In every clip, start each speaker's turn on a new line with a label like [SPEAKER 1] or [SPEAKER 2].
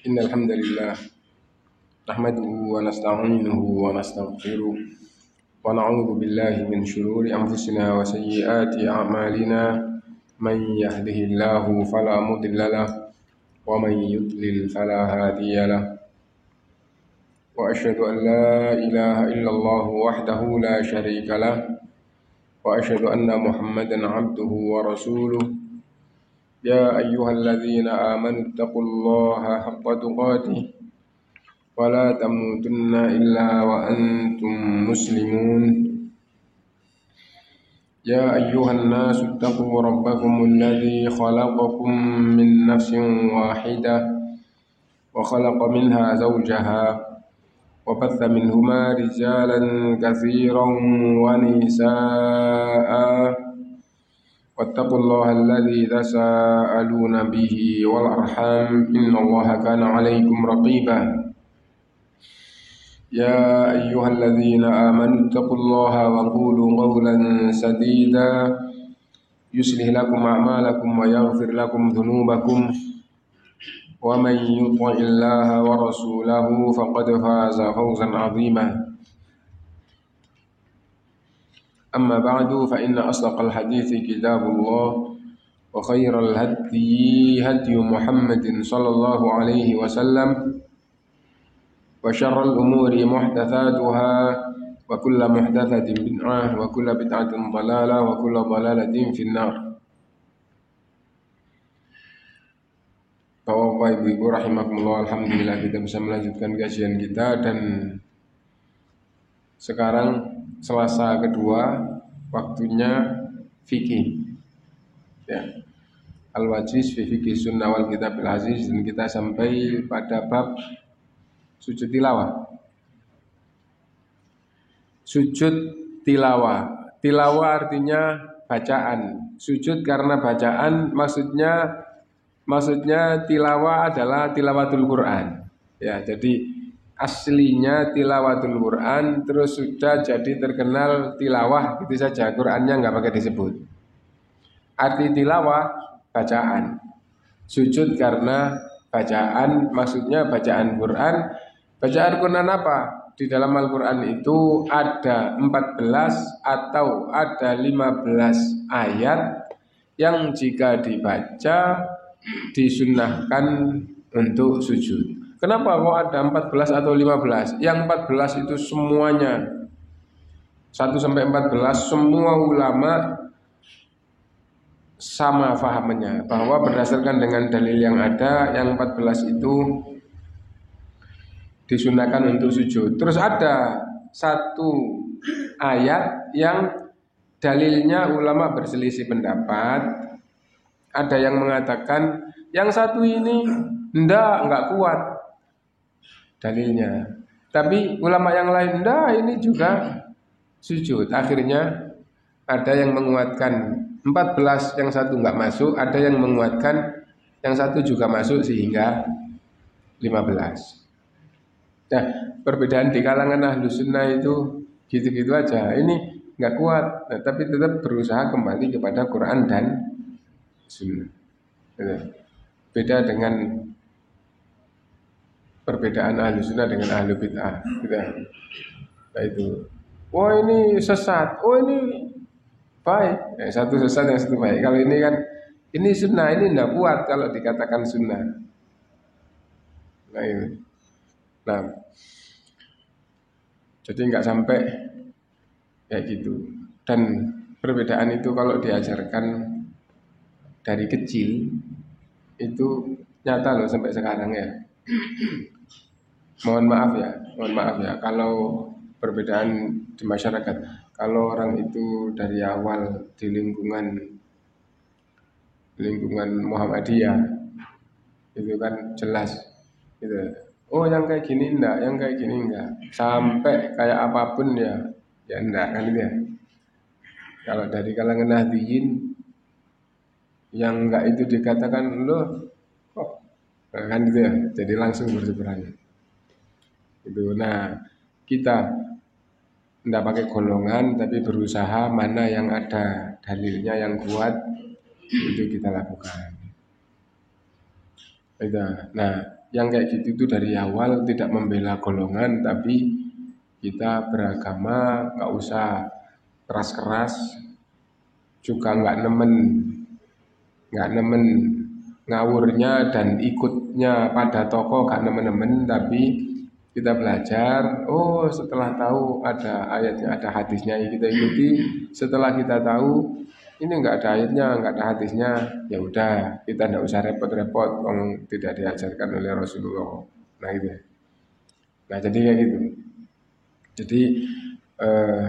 [SPEAKER 1] إن الحمد لله نحمده ونستعينه ونستغفره ونعوذ بالله من شرور أنفسنا وسيئات أعمالنا من يهده الله فلا مضل له ومن يضلل فلا هادي له وأشهد أن لا إله إلا الله وحده لا شريك له وأشهد أن محمدا عبده ورسوله يا أيها الذين آمنوا اتقوا الله حق تقاته ولا تموتن إلا وأنتم مسلمون يا أيها الناس اتقوا ربكم الذي خلقكم من نفس واحدة وخلق منها زوجها وبث منهما رجالا كثيرا ونساء واتقوا الله الذي تساءلون به والأرحام إن الله كان عليكم رقيبا يا أيها الذين آمنوا اتقوا الله وقولوا قولا سديدا يصلح لكم أعمالكم ويغفر لكم ذنوبكم ومن يطع الله ورسوله فقد فاز فوزا عظيما أما بعد فإن أصدق الحديث كتاب الله وخير الهدي هدي محمد صلى الله عليه وسلم وشر الأمور محدثاتها وكل محدثة بدعة وكل بدعة ضلالة وكل ضلالة في النار. Bapak Ibu rahimakumullah, alhamdulillah kita bisa melanjutkan kajian kita dan sekarang Selasa kedua, waktunya fikih. Ya. Al-Wajiz fi fikih sunnah wal kitabil aziz, dan kita sampai pada bab sujud tilawah. Sujud tilawah. Tilawah artinya bacaan. Sujud karena bacaan, maksudnya tilawah adalah tilawatul Quran. Ya, jadi aslinya tilawatul Quran, terus sudah jadi terkenal tilawah gitu saja, Qurannya nggak pakai disebut. Arti tilawah bacaan, sujud karena bacaan, maksudnya bacaan Quran. Bacaan Quran apa? Di dalam Al-Quran itu ada 14 atau ada 15 ayat yang jika dibaca disunnahkan untuk sujud. Kenapa kok ada 14 atau 15? Yang 14 itu semuanya 1 sampai 14 semua ulama sama fahamnya, bahwa berdasarkan dengan dalil yang ada, yang 14 itu disunahkan untuk sujud. Terus ada satu ayat yang dalilnya ulama berselisih pendapat. Ada yang mengatakan yang satu ini enggak kuat dalilnya, tapi ulama yang lain enggak, ini juga sujud. Akhirnya ada yang menguatkan 14, yang satu enggak masuk. Ada yang menguatkan yang satu juga masuk sehingga 15. Nah, perbedaan di kalangan ahlu sunnah itu gitu-gitu aja. Ini enggak kuat, nah, tapi tetap berusaha kembali kepada Quran dan sunnah. Beda dengan perbedaan ahlu sunnah dengan ahlu bid'ah. Nah itu, oh ini sesat, oh ini baik. Satu sesat yang satu baik. Kalau ini kan, ini sunnah, ini tidak kuat kalau dikatakan sunnah. Nah ini, nah jadi nggak sampai kayak gitu. Dan perbedaan itu kalau diajarkan dari kecil itu nyata loh sampai sekarang ya. Mohon maaf ya kalau perbedaan di masyarakat. Kalau orang itu dari awal di lingkungan Muhammadiyah itu kan jelas gitu. Oh yang kayak gini enggak, yang kayak gini enggak. Sampai kayak apapun ya enggak kan ya. Kalau dari kalangan Nahdliyin yang enggak itu dikatakan loh kok kan gitu ya, jadi langsung berseberangan itu. Nah kita tidak pakai golongan, tapi berusaha mana yang ada dalilnya yang kuat itu kita lakukan. Nah yang kayak gitu itu dari awal tidak membela golongan, tapi kita beragama nggak usah keras-keras, juga nggak nemen ngawurnya dan ikutnya pada tokoh nggak nemen-nemen, tapi kita belajar. Oh, setelah tahu ada ayatnya, ada hadisnya, kita ikuti. Setelah kita tahu ini nggak ada ayatnya, nggak ada hadisnya, ya udah kita nggak usah repot-repot, tidak diajarkan oleh Rasulullah. Nah itu. Nah jadi kayak gitu. Jadi eh,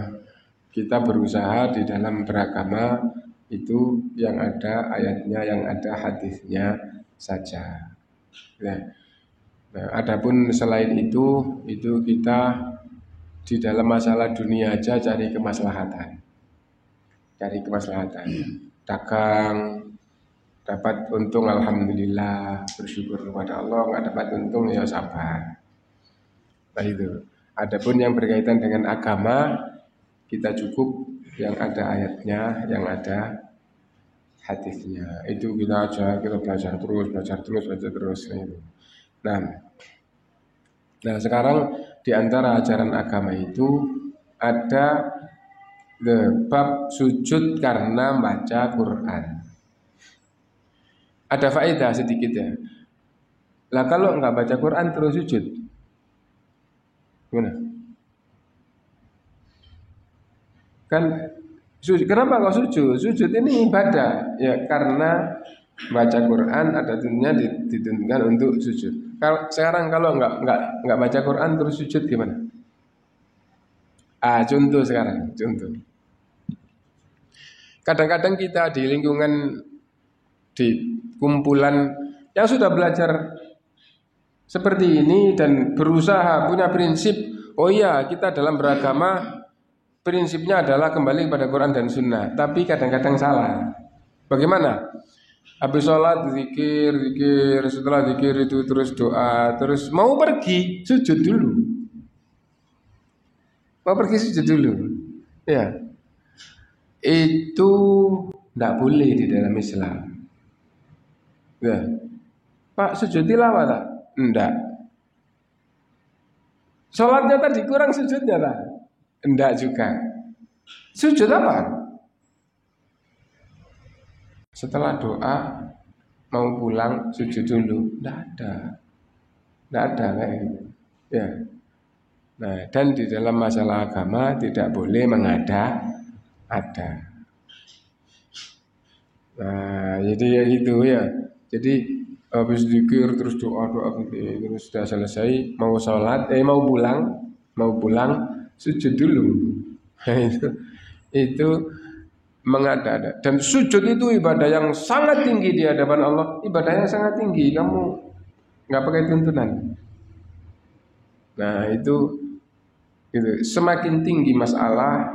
[SPEAKER 1] kita berusaha di dalam beragama itu yang ada ayatnya, yang ada hadisnya saja. Nah, adapun selain itu kita di dalam masalah dunia aja cari kemaslahatan. Dagang dapat untung alhamdulillah, bersyukur kepada Allah. Nggak dapat untung ya sabar. Nah itu. Adapun yang berkaitan dengan agama, kita cukup yang ada ayatnya, yang ada hadisnya. Itu kita belajar terus. Nah sekarang di antara ajaran agama itu ada bab sujud karena baca Quran. Ada faedah sedikit ya. Lah kalau nggak baca Quran terus sujud, gimana? Kan kenapa kok sujud? Sujud ini ibadah ya, karena baca Quran ada tuntunya ditentukan untuk sujud. Sekarang kalau nggak baca Quran terus sujud gimana? Contoh sekarang, contoh. Kadang-kadang kita di lingkungan, di kumpulan yang sudah belajar seperti ini dan berusaha punya prinsip, oh iya kita dalam beragama prinsipnya adalah kembali kepada Quran dan Sunnah, tapi kadang-kadang salah. Bagaimana? Habis sholat zikir, setelah zikir itu terus doa, terus mau pergi sujud dulu. Ya, itu tidak boleh di dalam Islam. Ya, Pak sujud tilawah tak? Enggak. Sholatnya tadi kurang sujudnya tak? Enggak juga. Sujud apa? Setelah doa mau pulang sujud dulu. Enggak ada kayak gitu. Ya. Nah, dan di dalam masalah agama tidak boleh mengada-ada. Nah, jadi ya gitu ya. Jadi habis zikir terus doa terus sudah selesai mau sholat, mau pulang sujud dulu. Nah, itu mengada-ada. Dan sujud itu ibadah yang sangat tinggi di hadapan Allah. Ibadahnya sangat tinggi. Kamu nggak pakai tuntunan. Nah itu semakin tinggi masalah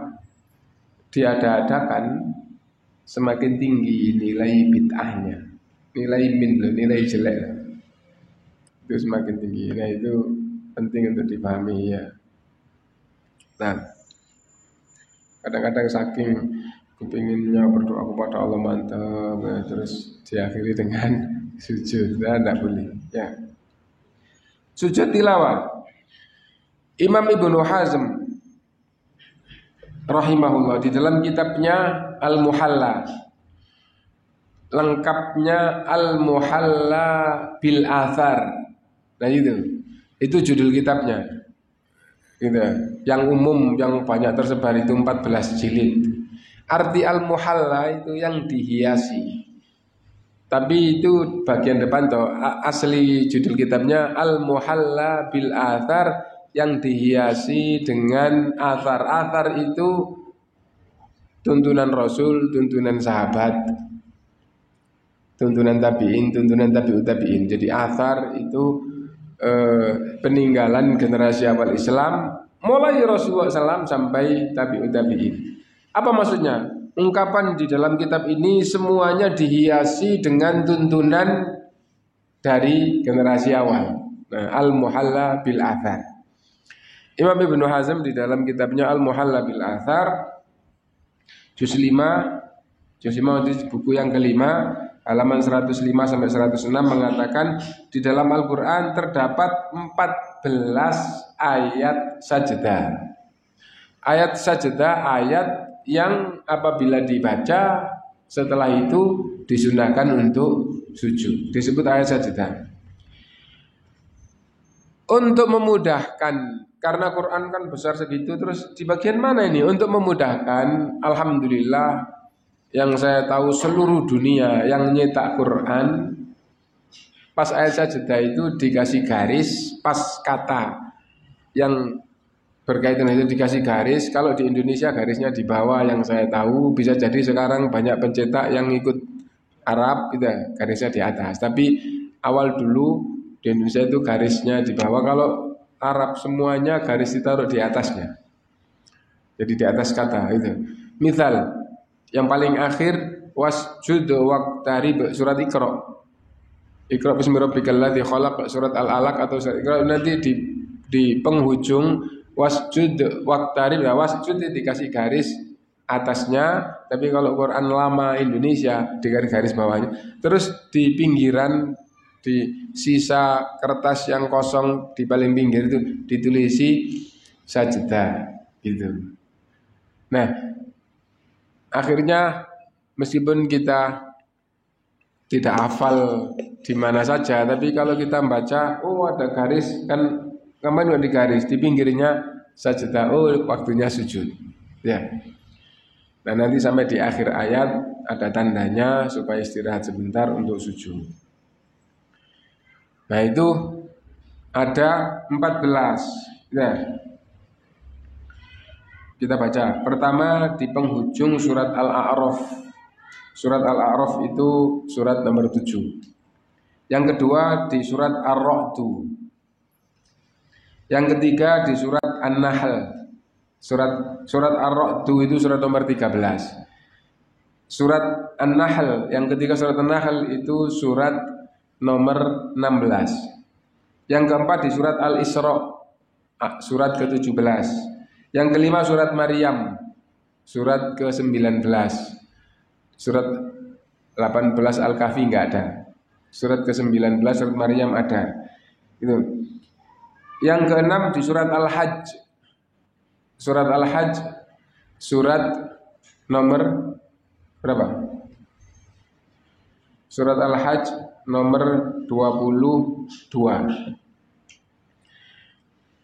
[SPEAKER 1] diada-adakan, semakin tinggi nilai bid'ahnya, nilai jelek itu semakin tinggi. Nah itu penting untuk dipahami ya. Nah kadang-kadang saking kepinginnya berdoa kepada Allah mantap, ya, terus diakhiri dengan sujud. Nah tidak boleh ya. Sujud tilawah. Imam Ibnu Hazm rahimahullah di dalam kitabnya Al-Muhalla, lengkapnya Al-Muhalla bil Athar. Nah itu judul kitabnya. Gitu. Yang umum yang banyak tersebar itu 14 jilid. Arti Al-Muhalla itu yang dihiasi. Tapi itu bagian depan toh, asli judul kitabnya Al-Muhalla bil Athar, yang dihiasi dengan athar. Athar itu tuntunan Rasul, tuntunan sahabat, tuntunan tabi'in, tuntunan tabi'ut tabi'in. Jadi athar itu peninggalan generasi awal Islam, mulai Rasulullah SAW sampai tabi'ut tabi'in. Apa maksudnya? Ungkapan di dalam kitab ini semuanya dihiasi dengan tuntunan dari generasi awal. Nah, Al-Muhalla bil Athar. Imam Ibnu Hazm di dalam kitabnya Al-Muhalla bil Athar juz 5 itu buku yang kelima, halaman 105 sampai 106 mengatakan di dalam Al-Qur'an terdapat 14 ayat sajdah. Ayat sajdah ayat yang apabila dibaca setelah itu disunahkan untuk sujud. Disebut ayat sajdah. Untuk memudahkan, karena Quran kan besar segitu, terus di bagian mana ini? Untuk memudahkan, alhamdulillah yang saya tahu seluruh dunia yang nyetak Quran, pas ayat sajdah itu dikasih garis, pas kata yang berkaitan itu dikasih garis. Kalau di Indonesia garisnya di bawah yang saya tahu, bisa jadi sekarang banyak pencetak yang ikut Arab gitu, garisnya di atas. Tapi awal dulu di Indonesia itu garisnya di bawah. Kalau Arab semuanya garis ditaruh di atasnya. Jadi di atas kata itu. Misal yang paling akhir wasjud waqtarib surat Iqra. Iqra bismi rabbikal ladzi khalaq surat Al-Alaq atau surat Iqra, nanti di penghujung wasjud waqtarib, nah wasjud dikasih garis atasnya, tapi kalau Quran lama Indonesia dikasih garis bawahnya. Terus di pinggiran, di sisa kertas yang kosong di paling pinggir itu ditulisi sajdah gitu. Nah, akhirnya meskipun kita tidak hafal di mana saja, tapi kalau kita membaca, oh ada garis kan, kemarin di garis di pinggirnya sajdah, oh waktunya sujud. Ya. Nah nanti sampai di akhir ayat ada tandanya supaya istirahat sebentar untuk sujud. Nah itu ada 14. Nah, kita baca. Pertama di penghujung surat Al-A'raf. Surat Al-A'raf itu surat nomor 7. Yang kedua di surat Ar-Ra'du. Yang ketiga di surat An-Nahl. Surat Ar-Ra'du itu surat nomor 13. Surat An-Nahl, yang ketiga surat An-Nahl itu surat nomor 16. Yang keempat di surat Al-Isra, surat ke-17. Yang kelima surat Maryam, surat ke-19. Surat 18 Al-Kahfi enggak ada. Surat ke-19 surat Maryam ada. Itu. Yang keenam di surat Al-Hajj. Surat Al-Hajj surat nomor berapa? Surat Al-Hajj nomor 22.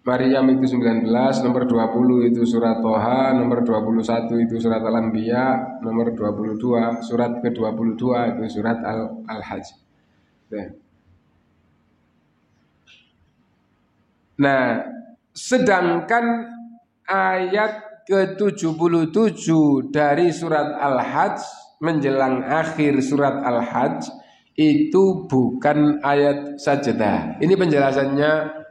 [SPEAKER 1] Maryam itu 19, nomor 20 itu surat Toha, nomor 21 itu surat Al-Anbiya, nomor 22 surat ke-22 itu surat Al-Hajj. Nah, sedangkan ayat ke-77 dari surat Al-Hajj menjelang akhir surat Al-Hajj itu bukan ayat sajdah. Ini penjelasannya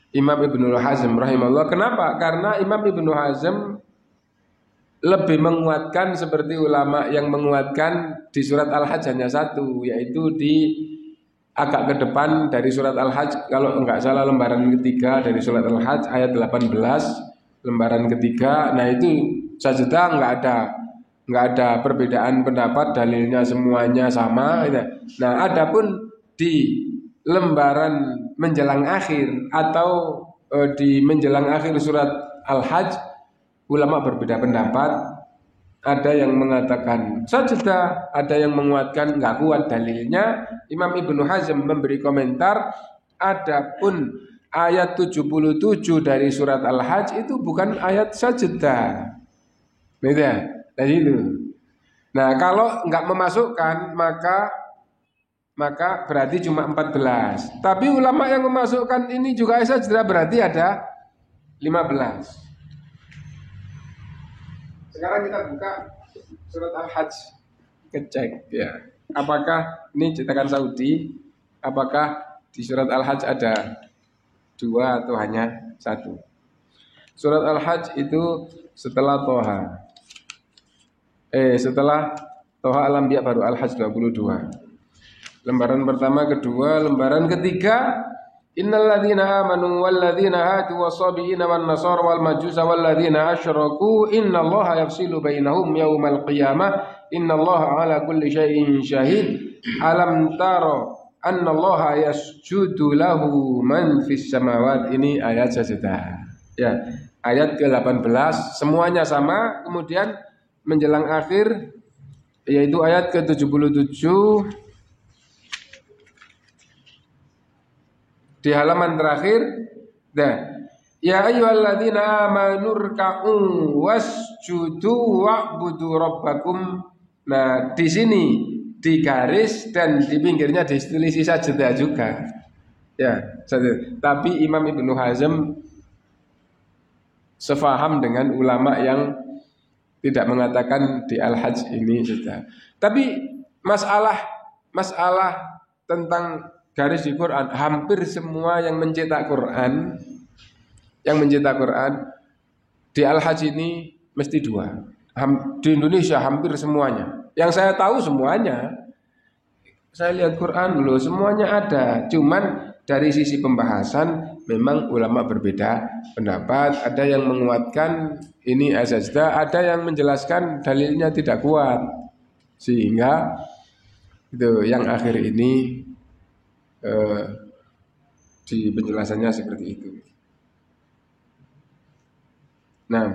[SPEAKER 1] Imam Ibnu Hazm rahimahullah. Kenapa? Karena Imam Ibnu Hazm lebih menguatkan seperti ulama yang menguatkan di surat Al-Hajj hanya satu, yaitu di agak ke depan dari surat Al-Hajj, kalau enggak salah lembaran ketiga dari surat Al-Hajj ayat 18, lembaran ketiga. Nah itu sajdah enggak ada perbedaan pendapat, dalilnya semuanya sama. Nah adapun di lembaran menjelang akhir atau di menjelang akhir surat Al-Hajj, ulama berbeda pendapat. Ada yang mengatakan sajdah, ada yang menguatkan enggak kuat dalilnya. Imam Ibnu Hazm memberi komentar, adapun ayat 77 dari surat Al-Hajj itu bukan ayat sajdah. Beda. Dari itu. Nah, kalau enggak memasukkan maka berarti cuma 14. Tapi ulama yang memasukkan ini juga ayat sajdah berarti ada 15. Sekarang kita buka surat Al-Hajj, ngecek ya. Apakah ini cetakan Saudi? Apakah di surat Al-Hajj ada 2 atau hanya 1? Surat Al-Hajj itu setelah Toha. Setelah Toha Al-Anbiya baru Al-Hajj 22. Lembaran pertama, kedua, lembaran ketiga. Innal ladzina amanu wal ladzina hadu was-sabiina wan nasara wal majusa wal ladzina asyraku innallaha yafsilu bainahum yaumal qiyamah innallaha ala kulli syai'in syahid alam tara annallaha yasjudu lahu man fis samawati. Ini ayat sajdah. Ya, ayat ke-18 semuanya sama, kemudian menjelang akhir yaitu ayat ke-77 di halaman terakhir. Nah, ya ayyuhalladzina amanu rka'u wasjudu wa'budu rabbakum. Nah, di sini di garis dan di pinggirnya ditulis sajdah juga. Ya, sajdah. Tapi Imam Ibnu Hazm sefaham dengan ulama yang tidak mengatakan di Al-Hajj ini sajdah. Tapi masalah tentang garis di Quran, hampir semua yang mencetak Quran di Al-Hajj ini mesti dua. Di Indonesia hampir semuanya. Yang saya tahu semuanya. Saya lihat Quran loh, semuanya ada. Cuman dari sisi pembahasan memang ulama berbeda pendapat. Ada yang menguatkan ini sajdah, ada yang menjelaskan dalilnya tidak kuat. Sehingga itu yang akhir ini di penjelasannya seperti itu. Nah,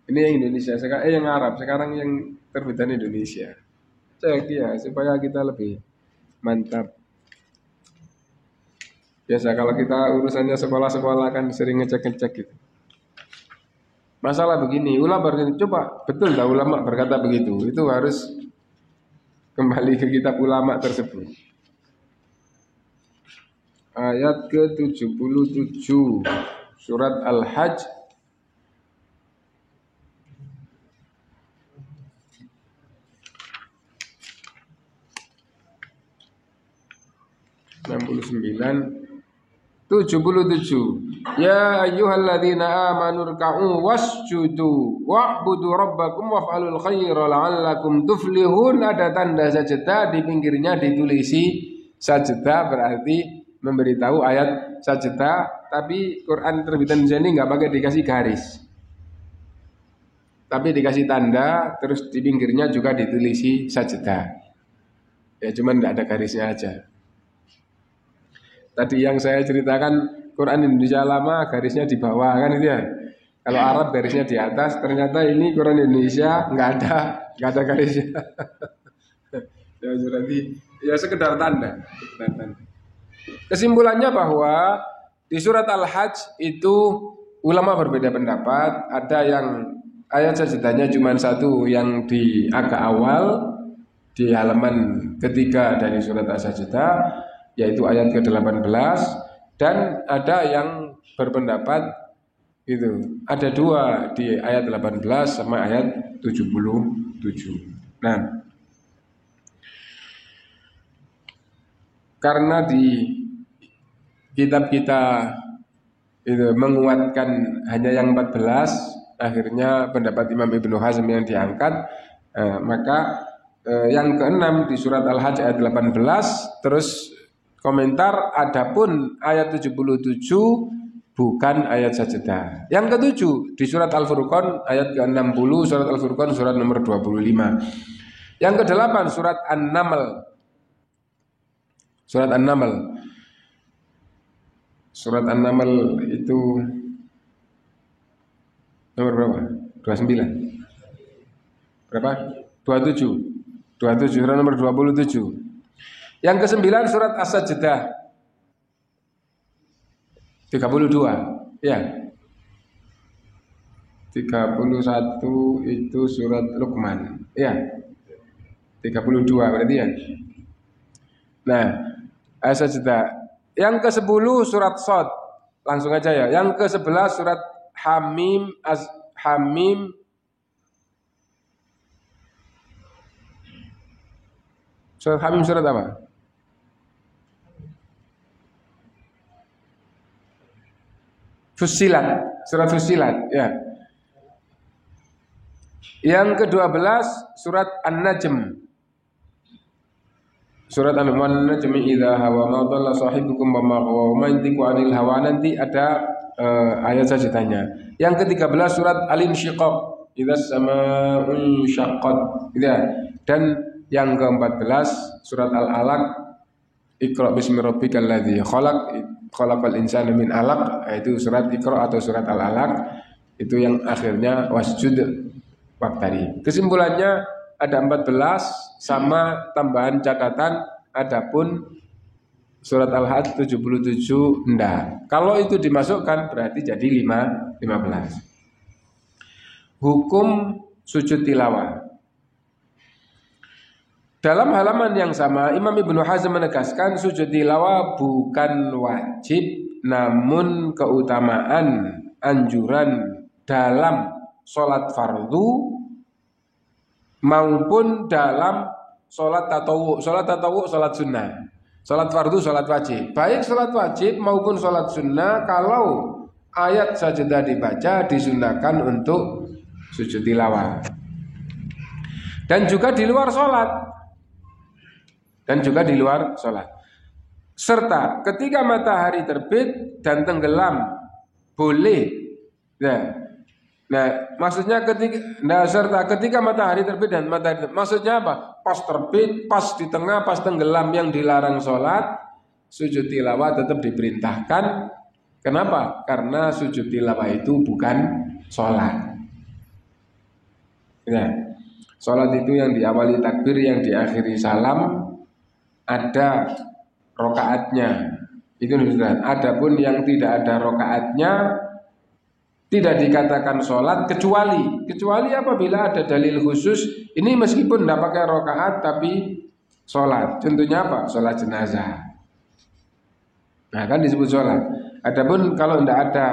[SPEAKER 1] ini yang Indonesia sekarang, yang Arab sekarang yang terbitan Indonesia. Cek ya supaya kita lebih mantap. Biasa kalau kita urusannya sekolah-sekolah kan sering ngecek-ngecek gitu. Masalah begini, ulama coba betul dah ulama berkata begitu. Itu harus kembali ke kitab ulama tersebut. Ayat ke-77 surat Al-Hajj Ya ayyuhalladzina amanu rka'u wasjudu wa'budu rabbakum waf'alul khaira la'allakum tuflihun. Ada tanda sajdah di pinggirnya ditulisi sajdah, berarti memberitahu ayat sajdah. Tapi Quran terbitan Indonesia ini nggak pakai dikasih garis, tapi dikasih tanda, terus di pinggirnya juga ditulisi sajdah. Ya cuman nggak ada garisnya aja. Tadi yang saya ceritakan Quran Indonesia lama garisnya di bawah kan itu ya. Kalau Arab garisnya di atas, ternyata ini Quran Indonesia nggak ada garisnya. Ya berarti ya sekedar tanda. Kesimpulannya bahwa di surat Al-Hajj itu ulama berbeda pendapat. Ada yang ayat sajdahnya cuma satu yang di agak awal di halaman ketiga dari surat As-Sajdah, yaitu ayat ke-18, dan ada yang berpendapat itu ada dua di ayat 18 sama ayat 77. Nah, karena di kitab kita itu menguatkan hanya yang 14, akhirnya pendapat Imam Ibnu Hazm yang diangkat, maka yang ke-6 di surat Al-Hajj ayat 18, terus komentar adapun ayat 77 bukan ayat sajdah. Yang ke-7 di surat Al-Furqan ayat ke-60, surat Al-Furqan surat nomor 25. Yang ke-8 surat An-Naml. Surat An-Naml. Surat An-Naml itu nomor berapa? 29. Berapa? 27 surat nomor 27. Yang ke-9 surat As-Sajdah 32. Ya. 31 itu surat Luqman. Ya. 32 berarti ya. Nah, As-Sajdah. Yang ke-10 surat Shad. Langsung aja ya. Yang ke-11 surat Hamim. Hamim. Surat Hamim surat apa? Fussilat, surat Fussilat, ya. Yang ke-12 surat An-Najm. Surat An-Najm idza hawa ma dhalla sahibukum wa ma ghawa wa ma yantiqu 'anil hawa, nanti ada ayat sajdahnya. Yang ke-13 surat Al-Insyiqaq. idzas samaa'un syaqqat. Ya. Dan yang ke-14 surat Al-Alaq, Iqra bismi rabbikal ladzi khalaq, khalaqal insana min 'alaq, itu surat Iqra atau surat Al-Alaq, itu yang akhirnya wasjud waqtari. Kesimpulannya ada 14 sama tambahan catatan, adapun surat Al-Had 77 enggak. Kalau itu dimasukkan berarti jadi 15. Hukum sujud tilawah. Dalam halaman yang sama, Imam Ibnu Hazm menegaskan sujud tilawah bukan wajib, namun keutamaan anjuran dalam sholat fardu maupun dalam sholat tatawu. Sholat tatawu, sholat sunnah. Sholat fardu, sholat wajib. Baik sholat wajib maupun sholat sunnah, kalau ayat sajadah dibaca disunahkan untuk sujud tilawah. Dan juga di luar sholat. Serta ketika matahari terbit dan tenggelam boleh. Nah, maksudnya ketika matahari terbit dan matahari, maksudnya apa? Pas terbit, pas di tengah, pas tenggelam yang dilarang sholat, sujud tilawah tetap diperintahkan. Kenapa? Karena sujud tilawah itu bukan sholat. Ya. Sholat itu yang diawali takbir, yang diakhiri salam, ada rokaatnya. Itu sudah. Adapun yang tidak ada rokaatnya tidak dikatakan sholat kecuali apabila ada dalil khusus. Ini meskipun tidak pakai rokaat tapi sholat. Contohnya apa? Sholat jenazah. Nah kan disebut sholat. Adapun kalau tidak ada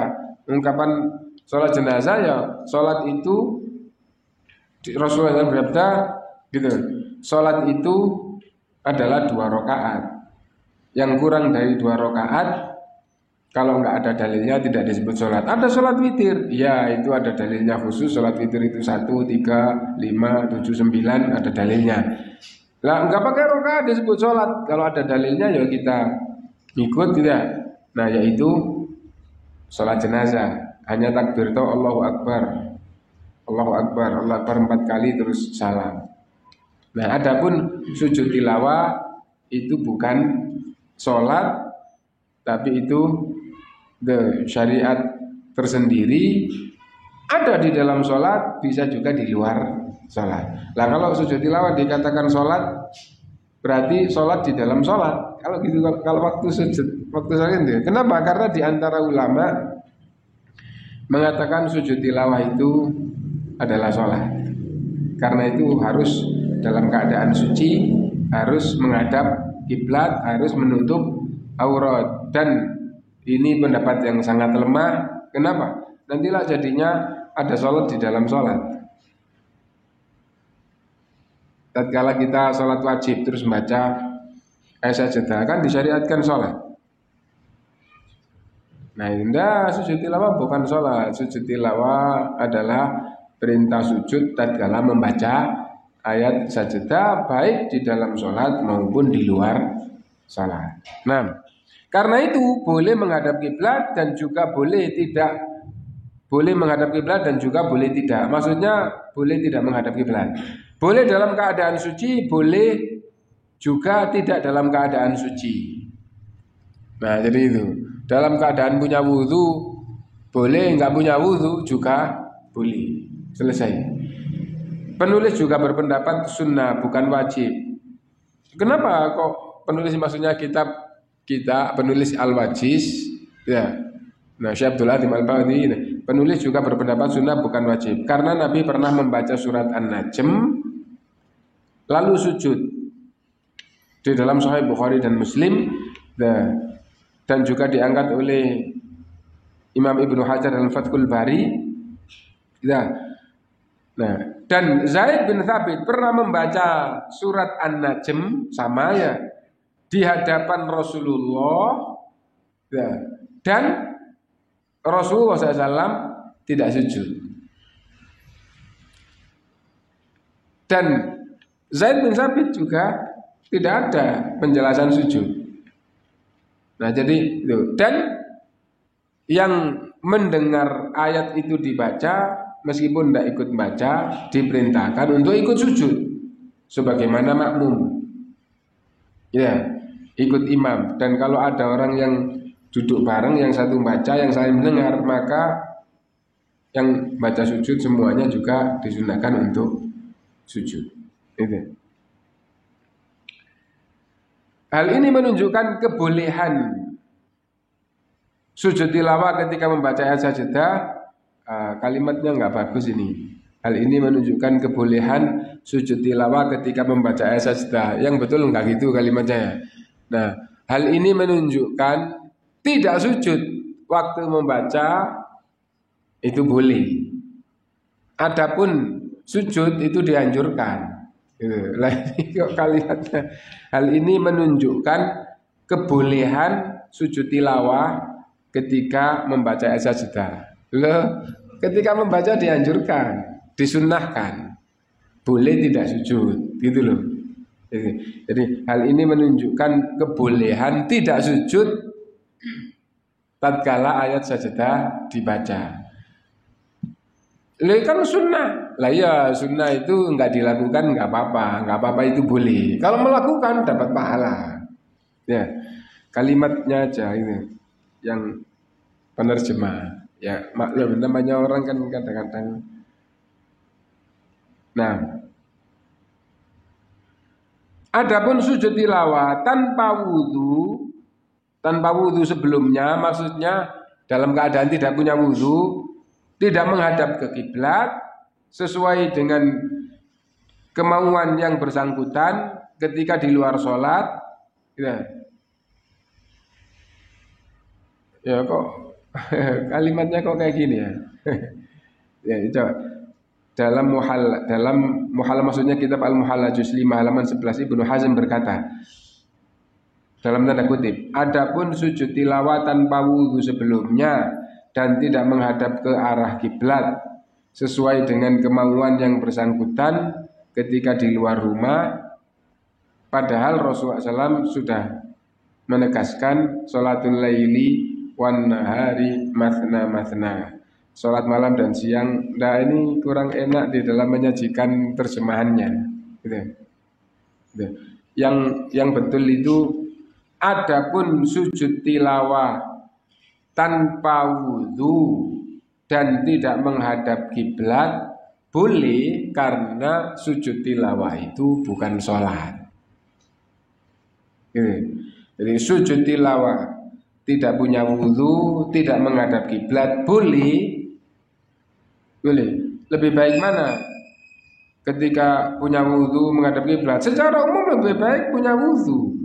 [SPEAKER 1] ungkapan sholat jenazah, ya sholat itu Rasulullah bersabda gitu. Sholat itu adalah 2 rakaat. Yang kurang dari 2 rakaat, kalau nggak ada dalilnya tidak disebut sholat. Ada sholat witir, ya itu ada dalilnya khusus. Sholat witir itu 1, 3, 5, 7, 9 ada dalilnya. Lah nggak pakai rakaat disebut sholat. Kalau ada dalilnya ya kita ikut tidak. Nah yaitu sholat jenazah. Hanya takbir toh Allahu Akbar, Allahu Akbar, Allahu Akbar 4 kali terus salam. Nah, adapun sujud tilawah itu bukan sholat, tapi itu syariat tersendiri. Ada di dalam sholat, bisa juga di luar sholat. Nah, kalau sujud tilawah dikatakan sholat, berarti sholat di dalam sholat. Kalau gitu, kalau waktu sujud, waktu sholat itu. Kenapa? Karena di antara ulama mengatakan sujud tilawah itu adalah sholat. Karena itu harus dalam keadaan suci, harus menghadap kiblat, harus menutup aurat. Dan ini pendapat yang sangat lemah. Kenapa? Nantilah jadinya ada sholat di dalam sholat. Tatkala kita sholat wajib terus membaca ayat sajadah, kan disyariatkan sholat. Nah indah, sujud tilawah bukan sholat. Sujud tilawah adalah perintah sujud tatkala membaca ayat sajadah, baik di dalam sholat maupun di luar sholat. Nah, karena itu boleh menghadap kiblat dan juga boleh tidak. Boleh menghadap kiblat dan juga boleh tidak. Maksudnya boleh tidak menghadap kiblat. Boleh dalam keadaan suci, boleh juga tidak dalam keadaan suci. Nah, jadi itu. Dalam keadaan punya wudhu boleh, nggak punya wudhu juga boleh. Selesai. Penulis juga berpendapat sunnah bukan wajib. Kenapa kok penulis, maksudnya kitab kita penulis Al-Wajiz ya. Nah, Syekh Abdul Adim Al-Badi penulis juga berpendapat sunnah bukan wajib. Karena Nabi pernah membaca surat An-Najm lalu sujud di dalam Sahih Bukhari dan Muslim. Dan juga diangkat oleh Imam Ibnu Hajar dalam Fathul Bari. Nah, dan Zaid bin Thabit pernah membaca surat An-Najm sama ya di hadapan Rasulullah ya, dan Rasulullah SAW tidak sujud. Dan Zaid bin Thabit juga tidak ada penjelasan sujud. Nah jadi itu. Dan yang mendengar ayat itu dibaca meskipun tidak ikut baca diperintahkan untuk ikut sujud sebagaimana makmum. Ya, ikut imam. Dan kalau ada orang yang duduk bareng, yang satu baca, yang saling mendengar, maka yang baca sujud semuanya juga disunahkan untuk sujud. Itu. Hal ini menunjukkan kebolehan sujud tilawah ketika membaca ayat sajadah. Kalimatnya nggak bagus ini. Hal ini menunjukkan kebolehan sujud tilawah ketika membaca ayat sajadah. Yang betul enggak gitu kalimatnya. Nah, hal ini menunjukkan tidak sujud waktu membaca itu boleh. Adapun sujud itu dianjurkan. Lah ini kok kalimatnya. Hal ini menunjukkan kebolehan sujud tilawah ketika membaca ayat sajadah. Loh, ketika membaca dianjurkan. Disunnahkan, boleh tidak sujud, gitu loh. Jadi hal ini menunjukkan kebolehan tidak sujud tatkala ayat sajadah dibaca. Lah kan sunnah, lah ya sunnah itu enggak dilakukan enggak apa-apa itu boleh. Kalau melakukan dapat pahala. Ya, kalimatnya aja ini yang penerjemah. Ya maklum namanya orang kan kadang-kadang. Nah, adapun sujud tilawah tanpa wudhu sebelumnya, maksudnya dalam keadaan tidak punya wudhu, tidak menghadap ke kiblat sesuai dengan kemauan yang bersangkutan ketika di luar sholat. Ya kok kalimatnya kok kayak gini ya? Ya coba. Dalam muhalla maksudnya kitab Al-Muhalla juz 5 halaman 11 Ibnu Hazm berkata dalam tanda kutip, adapun sujud tilawah tanpa wudu sebelumnya dan tidak menghadap ke arah kiblat sesuai dengan kemauan yang bersangkutan ketika di luar rumah, padahal Rasulullah SAW sudah menegaskan sholatul laili wan nahari mathna mathna. Sholat malam dan siang. Nah ini kurang enak di dalam menyajikan terjemahannya gitu. Yang betul itu adapun sujud tilawah tanpa wudu dan tidak menghadap kiblat boleh, karena sujud tilawah itu bukan sholat gitu. Jadi sujud tilawah tidak punya wudu, tidak menghadap kiblat boleh. Lebih baik mana? Ketika punya wudu menghadap kiblat. Secara umum lebih baik punya wudu.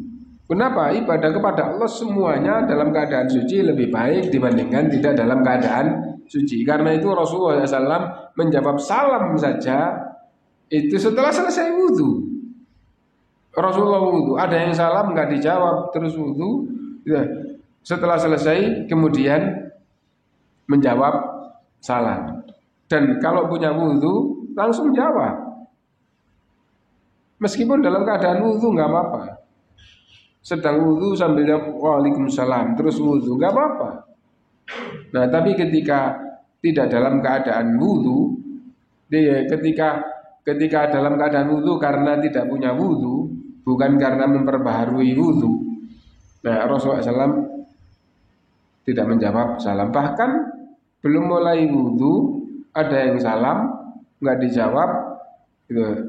[SPEAKER 1] Kenapa? Ibadah kepada Allah semuanya dalam keadaan suci lebih baik dibandingkan tidak dalam keadaan suci. Karena itu Rasulullah SAW menjawab salam saja itu setelah selesai wudu. Rasulullah wudu, ada yang salam nggak dijawab terus wudu. Setelah selesai kemudian menjawab salam. Dan kalau punya wudu langsung jawab. Meskipun dalam keadaan wudu nggak apa-apa. Sedang wudu sambil jawab waalaikumsalam terus wudu nggak apa-apa. Nah tapi ketika tidak dalam keadaan wudu, ketika dalam keadaan wudu karena tidak punya wudu, bukan karena memperbaharui wudu. Nah Rasulullah SAW tidak menjawab salam. Bahkan belum mulai wudu ada yang salam nggak dijawab,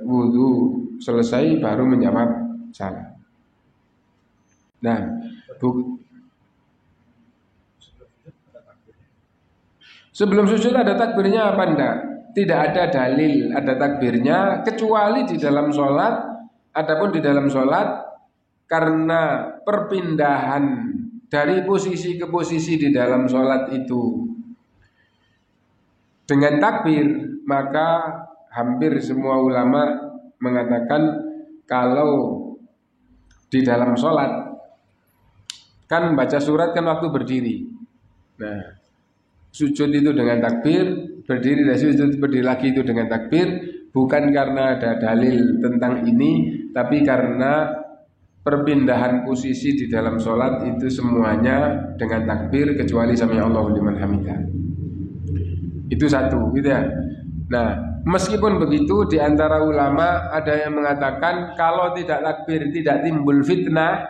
[SPEAKER 1] wudu selesai baru menjawab salam. Nah, sebelum sujud ada takbirnya apa enggak? Tidak ada dalil ada takbirnya kecuali di dalam sholat. Adapun di dalam sholat karena perpindahan dari posisi ke posisi di dalam sholat itu dengan takbir, maka hampir semua ulama mengatakan kalau di dalam sholat kan baca surat kan waktu berdiri. Nah, sujud itu dengan takbir, berdiri dari sujud berdiri lagi itu dengan takbir, bukan karena ada dalil tentang ini, tapi karena perpindahan posisi di dalam sholat itu semuanya dengan takbir kecuali sami Allahu liman hamidah. Itu satu, gitu ya. Nah, meskipun begitu di antara ulama ada yang mengatakan kalau tidak takbir tidak timbul fitnah,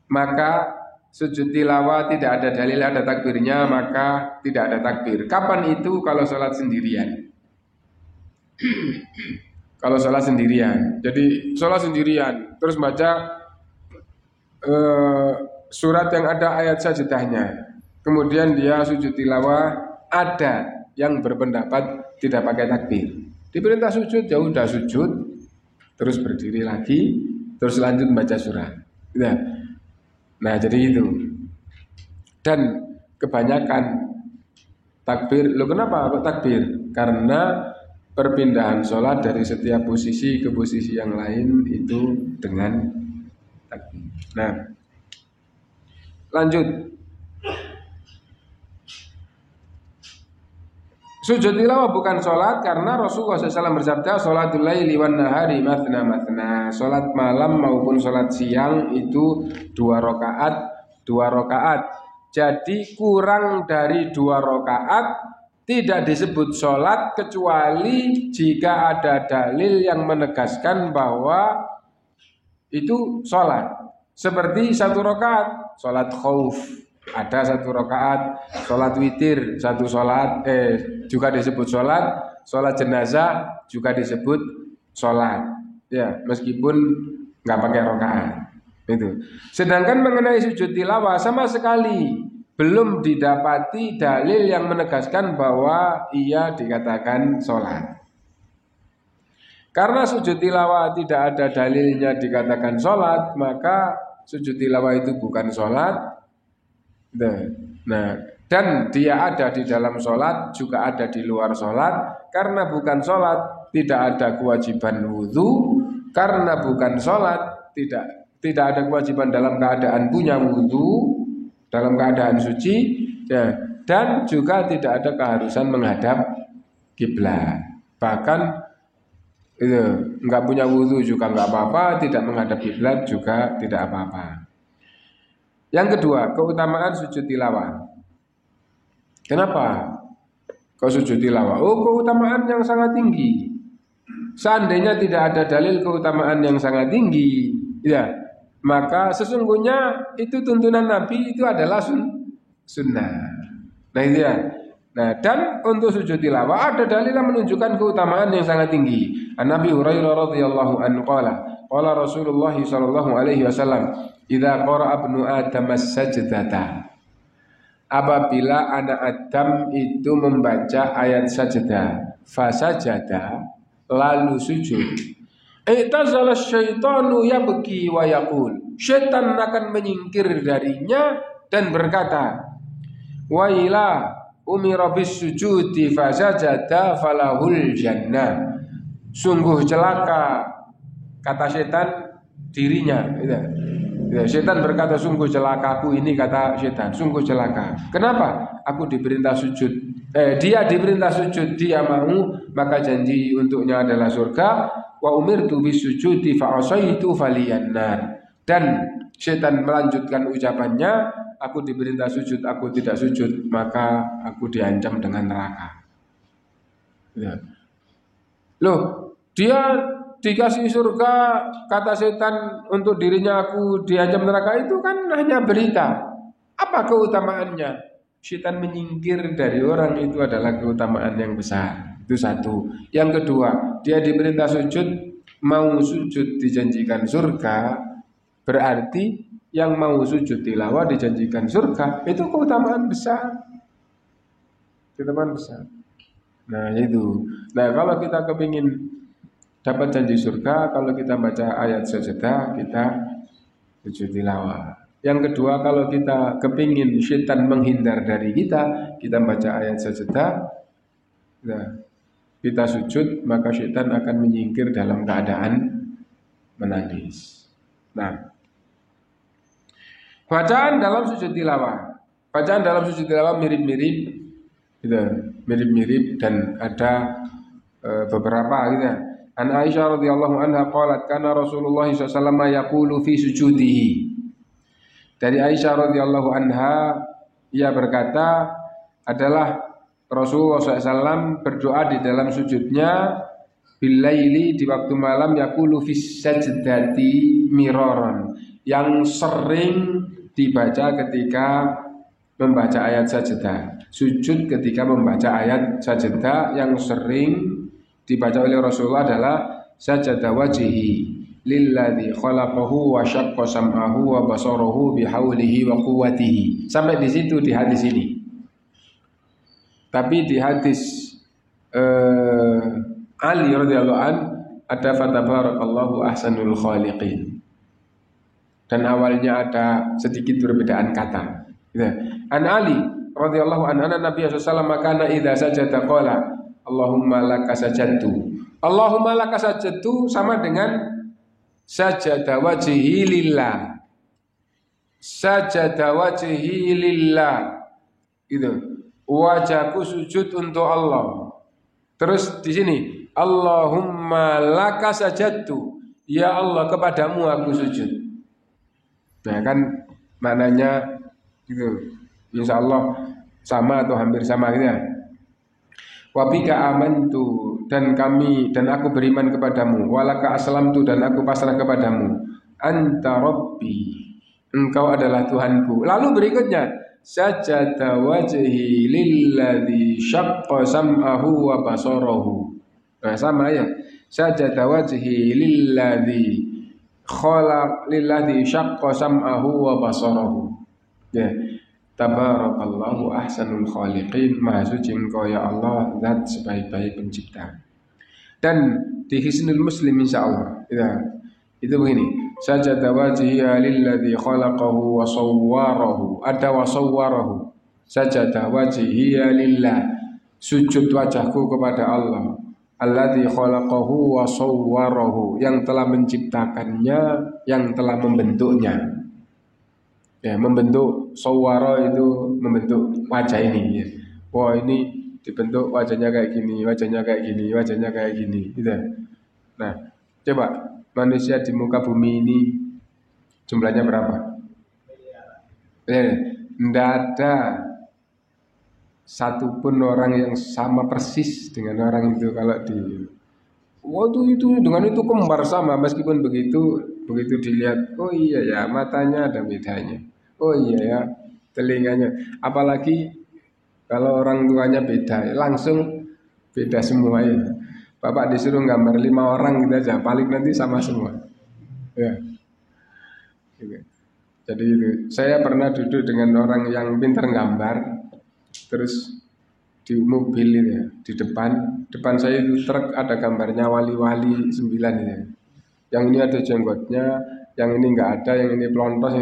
[SPEAKER 1] maka sujud tilawah tidak ada dalil ada takbirnya, maka tidak ada takbir. Kapan itu? Kalau sholat sendirian. Kalau sholat sendirian. Jadi sholat sendirian terus baca surat yang ada ayat sajdahnya, kemudian dia sujud tilawah, ada yang berpendapat tidak pakai takbir. Diperintah sujud, ya udah sujud, terus berdiri lagi, terus lanjut baca surat. Ya. Nah jadi itu. Dan kebanyakan takbir. Loh kenapa kok takbir? Karena perpindahan sholat dari setiap posisi ke posisi yang lain itu dengan takbir. Nah lanjut. Sujud tilawah bukan sholat karena Rasulullah SAW bersabda sholatul laili wan nahari mathna mathna. Sholat malam maupun sholat siang itu 2 rakaat. Jadi kurang dari 2 rakaat tidak disebut sholat kecuali jika ada dalil yang menegaskan bahwa itu sholat. Seperti 1 rakaat sholat khauf. Ada 1 rakaat, sholat witir 1 sholat, juga disebut sholat, sholat jenazah juga disebut sholat, ya meskipun nggak pakai rakaat itu. Sedangkan mengenai sujud tilawah sama sekali belum didapati dalil yang menegaskan bahwa ia dikatakan sholat. Karena sujud tilawah tidak ada dalilnya dikatakan sholat, maka sujud tilawah itu bukan sholat. Nah, dan dia ada di dalam sholat juga ada di luar sholat. Karena bukan sholat tidak ada kewajiban wudhu. Karena bukan sholat tidak ada kewajiban dalam keadaan punya wudhu, dalam keadaan suci, ya. Dan juga tidak ada keharusan menghadap kiblat. Bahkan nggak punya wudhu juga nggak apa-apa, tidak menghadap kiblat juga tidak apa-apa. Yang kedua, keutamaan sujud tilawah. Kenapa kau sujud tilawah? Oh, keutamaan yang sangat tinggi. Seandainya tidak ada dalil keutamaan yang sangat tinggi, ya, maka sesungguhnya itu tuntunan Nabi itu adalah sunnah. Nah itu ya. Nah, dan untuk sujud tilawah ada dalil yang menunjukkan keutamaan yang sangat tinggi. An-Nabi Hurairah radhiyallahu anhu qala Rasulullah sallallahu alaihi wasallam, "Idza qara'a ibnu Adam as-sajdata." Apabila anak Adam itu membaca ayat sajdah, fasajada, lalu sujud. I'tazala syaitanu yabki wa yaqul. Syaitan akan menyingkir darinya dan berkata, "Wa ila umira bis sujudi fasajada falahul jannah." Sungguh celaka, kata setan dirinya. Ya, setan berkata sungguh celakaku ini, kata setan sungguh celaka. Kenapa? Aku diperintah sujud. Dia diperintah sujud, dia mau, maka janji untuknya adalah surga. Wa umirtu bis sujudi fa asaitu faliyannar. Dan setan melanjutkan ucapannya, aku diperintah sujud, aku tidak sujud, maka aku diancam dengan neraka. Ya. Loh, dia dikasih surga, kata setan untuk dirinya aku diancam neraka, itu kan hanya berita. Apa keutamaannya? Setan menyingkir dari orang itu adalah keutamaan yang besar. Itu satu. Yang kedua, dia diperintah sujud, mau sujud dijanjikan surga, berarti yang mau sujud tilawah dijanjikan surga, itu keutamaan besar. Keutamaan besar. Nah itu. Nah kalau kita kepingin dapat janji surga, kalau kita baca ayat sajdah, kita sujud tilawah. Yang kedua, kalau kita kepingin syaitan menghindar dari kita baca ayat sajdah, nah, kita sujud, maka syaitan akan menyingkir dalam keadaan menangis. Nah, bacaan dalam sujud tilawah. Bacaan dalam sujud tilawah mirip-mirip, gitu, mirip-mirip dan ada beberapa gitu. An Aisyah radhiyallahu anha qalat kana Rasulullah sallallahu alaihi wasallam yaqulu fi sujudihi. Dari Aisyah radhiyallahu anha ia berkata adalah Rasulullah SAW berdoa di dalam sujudnya bilaili, di waktu malam, yaqulu fis sajdati miraran, yang sering dibaca ketika membaca ayat sajdah. Sujud ketika membaca ayat sajdah yang sering dibaca oleh Rasulullah adalah sajada wajhi lilladzi khalaqahu wa syaqqa sam'ahu wa basarahu bihaulihi wa quwwatihi. Sampai di situ di hadis ini. Tapi di hadis Ali radhiyallahu an ada fatabarakallahu ahsanul khaliqin. Dan awalnya ada sedikit perbedaan kata. Gitu. An Ali radhiyallahu an anna Nabi sallallahu alaihi wasallam kana idza sajada qala Allahumma laka sajadtu. Allahumma laka sajadtu sama dengan sajada wajhi lillah. Sajada wajhi lillah. Gitu. Wajahku sujud untuk Allah. Terus di sini Allahumma laka sajadtu. Ya Allah, kepadamu aku sujud. Nah kan maknanya gitu. Insyaallah sama atau hampir sama gitu ya. Wa bika amantu, dan aku beriman kepadamu. Walaka aslamtu, dan aku pasrah kepadamu. Anta rabbi, engkau adalah Tuhanku. Lalu berikutnya sajada wajhi lilladzi syaqqa sam'ahu wa basarahu. Nah sama ya. Sajada wajhi lilladzi syaqqa sam'ahu wa basarahu. Ya. Tabarakallahu ahsanul khaliqin. Maha suci engkau ya Allah, zat sebaik-baik pencipta. Dan di Hisnul Muslim insyaallah ya, itu begini. Sajada wajhiya lilladzi khalaqahu wa sawwarahu. Ada wa sawwarahu. Sajada wajhiya lillah. Sujud wajahku kepada Allah. Alladzi khalaqahu wa sawwarahu, yang telah menciptakannya, yang telah membentuknya. Ya, membentuk sawwara itu membentuk wajah ini ya. Wah, ini dibentuk wajahnya kayak gini, wajahnya kayak gini, wajahnya kayak gini gitu. Nah, coba manusia di muka bumi ini jumlahnya berapa? Tidak ada satupun orang yang sama persis dengan orang itu. Kalau di waktu itu dengan itu kembar sama, meskipun begitu dilihat, oh iya ya matanya ada bedanya, oh iya ya telinganya, apalagi kalau orang tuanya beda, langsung beda semua ya. Bapak disuruh gambar 5 orang gitu aja, paling nanti sama semua. Ya. Gitu. Jadi itu, saya pernah duduk dengan orang yang pintar gambar, terus di mobil itu ya, di depan saya itu truk ada gambarnya wali-wali 9 ya. Yang ini ada jenggotnya, yang ini enggak ada, yang ini pelontos.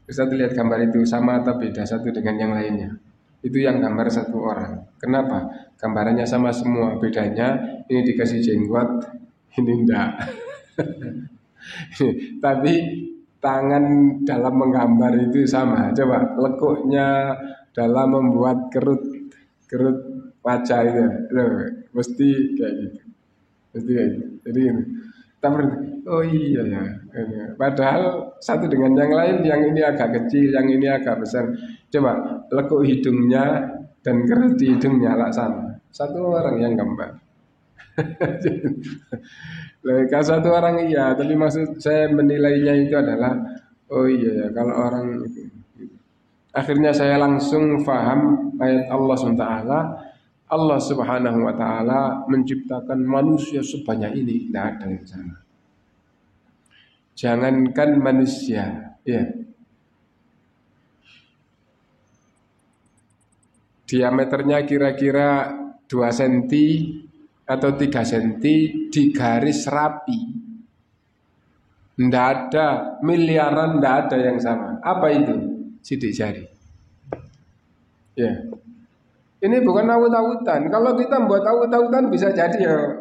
[SPEAKER 1] Bisa lihat gambar itu sama atau beda satu dengan yang lainnya. Itu yang gambar satu orang. Kenapa? Gambarannya sama semua, bedanya ini dikasih jenggot, ini enggak. Tapi tangan dalam menggambar itu sama. Coba lekuknya dalam membuat kerut wajah itu, mesti kayak gitu. Mesti kayak gitu. Jadi oh iya ya. Padahal satu dengan yang lain, yang ini agak kecil, yang ini agak besar. Coba lekuk hidungnya dan kerut di hidungnya lah sama. Satu orang yang gambar. Kalau satu orang iya, tapi maksud saya menilainya itu adalah oh iya ya, kalau orang itu. Akhirnya saya langsung paham ayat Allah SWT. Allah Subhanahu wa taala menciptakan manusia sebanyak ini, tidak ada yang sama. Jangankan manusia, ya. Diameternya kira-kira 2 cm atau 3 cm digaris rapi. Tidak ada miliaran, tidak ada yang sama. Apa itu? Sidik jari. Ya. Ini bukan awut-awutan. Kalau kita buat awut-awutan bisa jadi ya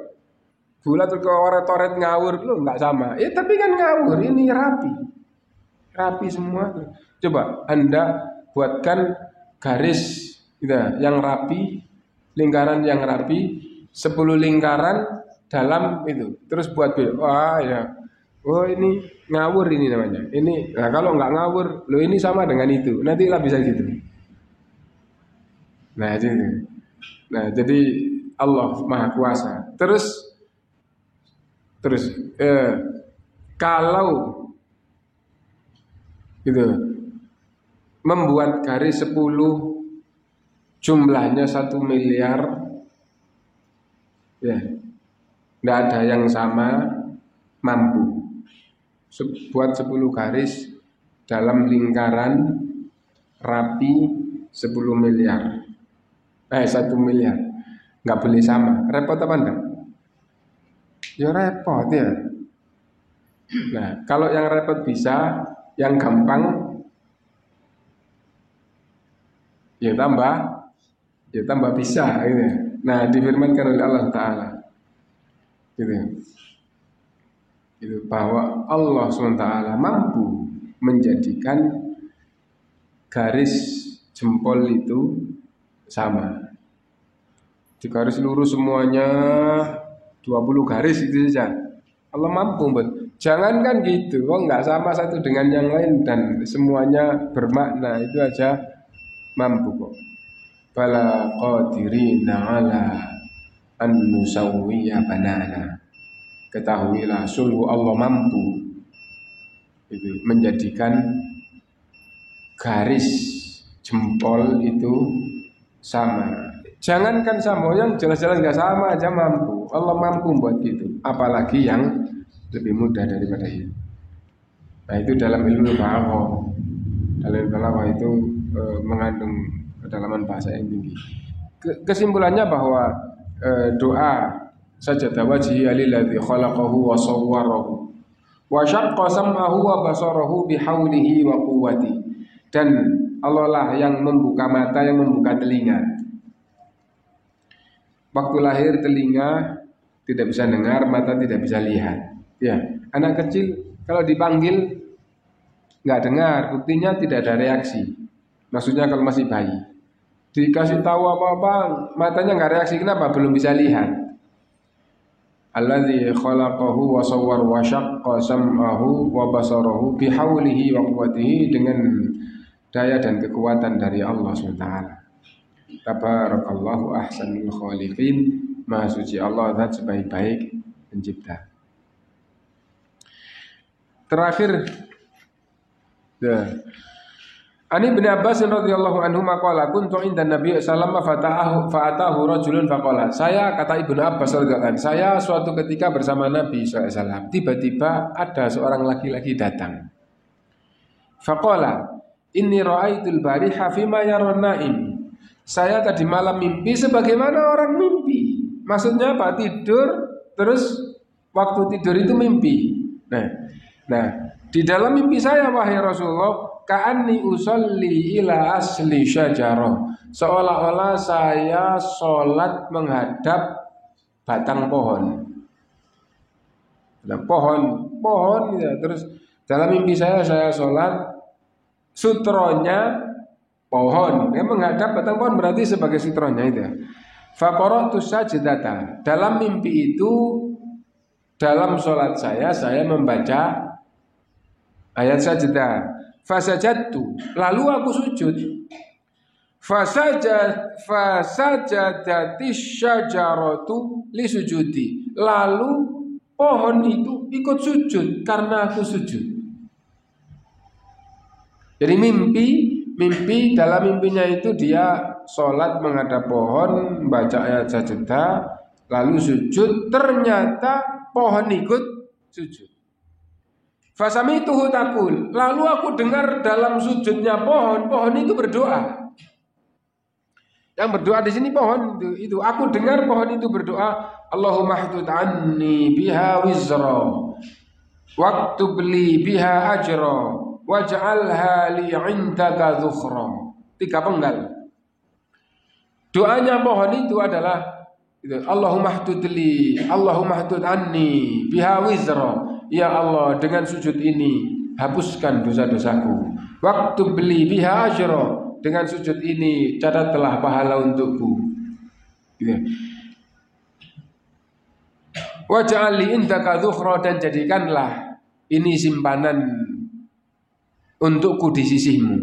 [SPEAKER 1] bulat ke oret-oret ngawur loh, nggak sama. Tapi kan ngawur, ini rapi semua. Coba Anda buatkan garis gitu, yang rapi, lingkaran yang rapi, 10 lingkaran dalam itu. Terus buat wah ya, oh ini ngawur ini namanya. Ini, nah kalau nggak ngawur, lo ini sama dengan itu. Nantilah bisa gitu. Jadi Allah Maha Kuasa. Terus kalau gitu membuat garis 10 jumlahnya 1 miliar, ya, tidak ada yang sama mampu buat 10 garis dalam lingkaran rapi 10 miliar. 1 miliar nggak boleh sama. Repot apa enggak? Ya repot ya. Nah, kalau yang repot bisa, yang gampang ya tambah bisa gitu. Nah, difirmankan oleh Allah Ta'ala gitu, bahwa Allah SWT mampu menjadikan garis jempol itu sama. Di garis lurus semuanya 20 garis itu saja Allah mampu, jangankan gitu, nggak sama satu dengan yang lain dan semuanya bermakna, itu aja mampu kok. Bala qadirina ala an nusawwiya banana. Ketahuilah sungguh Allah mampu itu menjadikan garis jempol itu sama. Jangankan sama, yang jelas-jelas nggak sama aja mampu. Allah mampu buat gitu. Apalagi yang lebih mudah daripada itu. Nah, itu dalam ilmu balaghah. Dalam ilmu balaghah itu mengandung kedalaman bahasa yang tinggi. Kesimpulannya bahwa doa sajada wajhi alilladzi khalaqahu wa sawwarahu wa syaqqa sam'ahu wa basarahu bihaulihi wa quwwati. Dan Allah lah yang membuka mata, yang membuka telinga. Waktu lahir telinga tidak bisa dengar, mata tidak bisa lihat. Ya, anak kecil kalau dipanggil nggak dengar, buktinya tidak ada reaksi. Maksudnya kalau masih bayi, dikasih tahu apa-apa, matanya nggak reaksi. Kenapa? Belum bisa lihat. Alladzi khalaqahu wa sawwar wa syaqqa sam'ahu wa basarahu bihaulihi wa quwwatihi, dengan daya dan kekuatan dari Allah SWT. Tabarakallahu ahsanul khaliqin. Maha suci Allah, zat sebaik-baik pencipta. Terakhir, Ani bin Abbas radhiyallahu anhu maqala kuntu inda Nabi sallallahu alaihi fa'atahu rajulun faqala. Saya, kata Ibnu Abbas radhiyallahu anhu, saya suatu ketika bersama Nabi sallallahu alaihi wasallam, tiba-tiba ada seorang laki-laki datang. Faqala inni ra'aitul bariha fima yaron naim. Saya tadi malam mimpi sebagaimana orang mimpi. Maksudnya apa? Tidur, terus waktu tidur itu mimpi. Nah, di dalam mimpi saya, wahai Rasulullah, ka'anni usolli ila asli syajarah, seolah-olah saya sholat menghadap batang pohon. Nah, pohon ya. Terus dalam mimpi saya sholat, sutronya pohon, menghadap batang pohon, berarti sebagai sutronya itu. Faqara'tu sajdata, dalam mimpi itu, dalam sholat saya membaca ayat sajdah. Fasajadtu, lalu aku sujud. Fasajadatis syajaratu li sujudi, lalu pohon itu ikut sujud karena aku sujud. Jadi mimpi dalam mimpinya itu dia sholat menghadap pohon, baca ayat sajdah, lalu sujud, ternyata pohon ikut sujud. Fasamituhu taqul, lalu aku dengar dalam sujudnya pohon itu berdoa. Yang berdoa di sini pohon itu. Aku dengar pohon itu berdoa, Allahumma hdud anni biha wizra, waktub li biha ajra, waj'alha li 'indaka dhukhra. 3 penggal. Doanya pohon itu adalah itu, Allahumma hdud anni biha wizra. Ya Allah, dengan sujud ini hapuskan dosa-dosaku. Waktu beli biha ajra, dengan sujud ini catatlah pahala untukku. Gitu. Waj'al li indaka dhukhra, dan jadikanlah ini simpanan untukku di sisimu.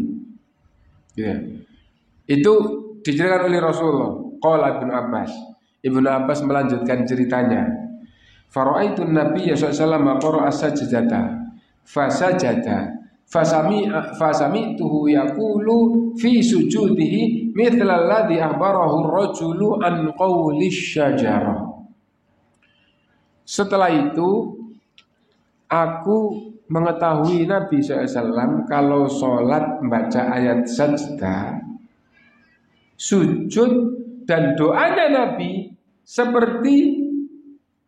[SPEAKER 1] Gitu. Itu diceritakan oleh Rasulullah. Qala Ibnu Abbas. Ibnu Abbas melanjutkan ceritanya. Fara'aitu Nabiy sallallahu alaihi wasallam qara'a sajdata fasajada fasami'tuhu yaqulu fi sujudihi mithla alladhi akhbarahu ar-rajulu an qawli syajarah. Setelah itu aku mengetahui Nabi SAW kalau sholat membaca ayat sajdah, sujud dan doanya Nabi seperti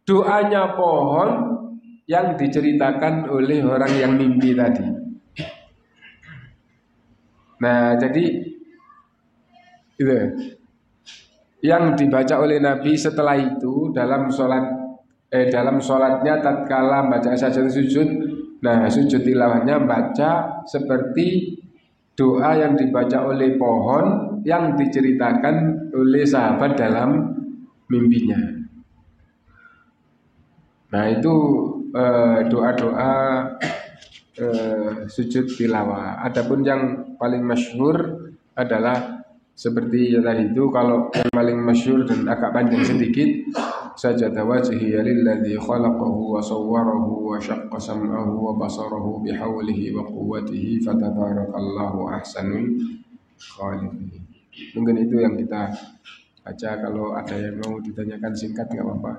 [SPEAKER 1] doanya pohon yang diceritakan oleh orang yang mimpi tadi. Nah, jadi itu yang dibaca oleh Nabi setelah itu dalam sholatnya tatkala baca sajdah sujud. Nah, sujud tilawahnya baca seperti doa yang dibaca oleh pohon yang diceritakan oleh sahabat dalam mimpinya. Nah, itu doa-doa sujud tilawah. Adapun yang paling masyhur adalah seperti yang tadi itu. Kalau yang paling masyhur dan agak panjang sedikit, sajada wajhiya lilladzi khalaqahu wa sawwarahu wa syaqqa sam'ahu wa basarahu bihaulihi wa quwwatihi fatabarakallahu ahsanul khaliqin. Mungkin itu yang kita baca. Kalau ada yang mau ditanyakan singkat enggak apa-apa.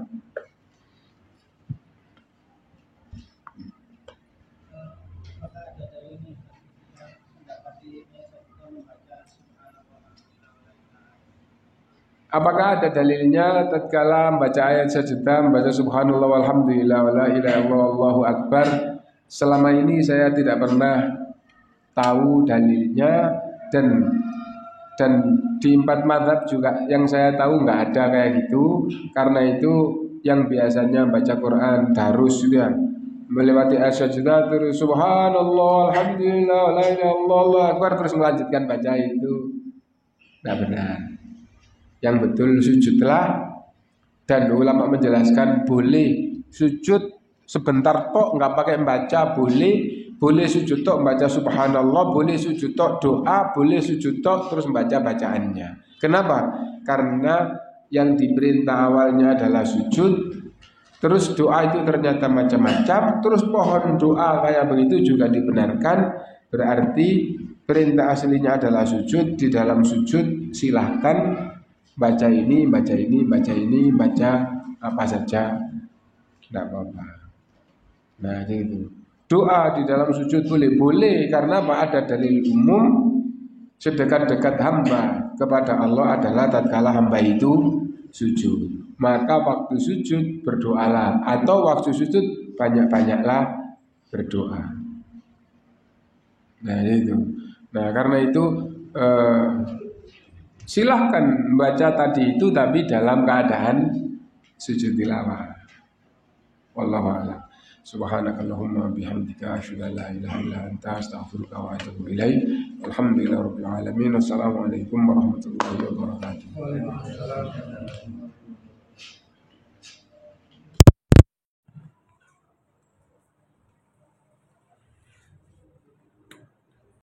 [SPEAKER 1] Apakah ada dalilnya tatkala membaca ayat sajdah membaca subhanallah walhamdulillah wala ilaha illallah wallahu akbar? Selama ini saya tidak pernah tahu dalilnya dan di 4 mazhab juga yang saya tahu nggak ada kayak gitu. Karena itu yang biasanya baca Quran darus ya, melewati ayat sajdah terus subhanallah alhamdulillah wala ilaha illallah wallahu akbar terus melanjutkan baca itu tidak benar. Yang betul sujudlah, dan ulama menjelaskan boleh sujud sebentar tok nggak pakai membaca, boleh sujud tok membaca subhanallah, boleh sujud tok doa, boleh sujud tok terus membaca bacaannya. Kenapa? Karena yang diperintah awalnya adalah sujud, terus doa itu ternyata macam-macam, terus pohon doa kayak begitu juga dibenarkan. Berarti perintah aslinya adalah sujud. Di dalam sujud silahkan baca ini, baca apa saja, tidak apa-apa. Nah, itu doa di dalam sujud boleh karena apa? Ada dalil umum sedekat-dekat hamba kepada Allah adalah tatkala hamba itu sujud. Maka waktu sujud berdoalah, atau waktu sujud banyak-banyaklah berdoa. Nah, itu. Nah, karena itu silahkan membaca tadi itu tapi dalam keadaan sujud tilawah. Wallahu a'lam. Subhanakallahumma bihamdika asyhadu an la ilaha illa anta astaghfiruka wa atubu ilaik. Alhamdulillahirabbil alamin. Wassalamualaikum warahmatullahi wabarakatuh.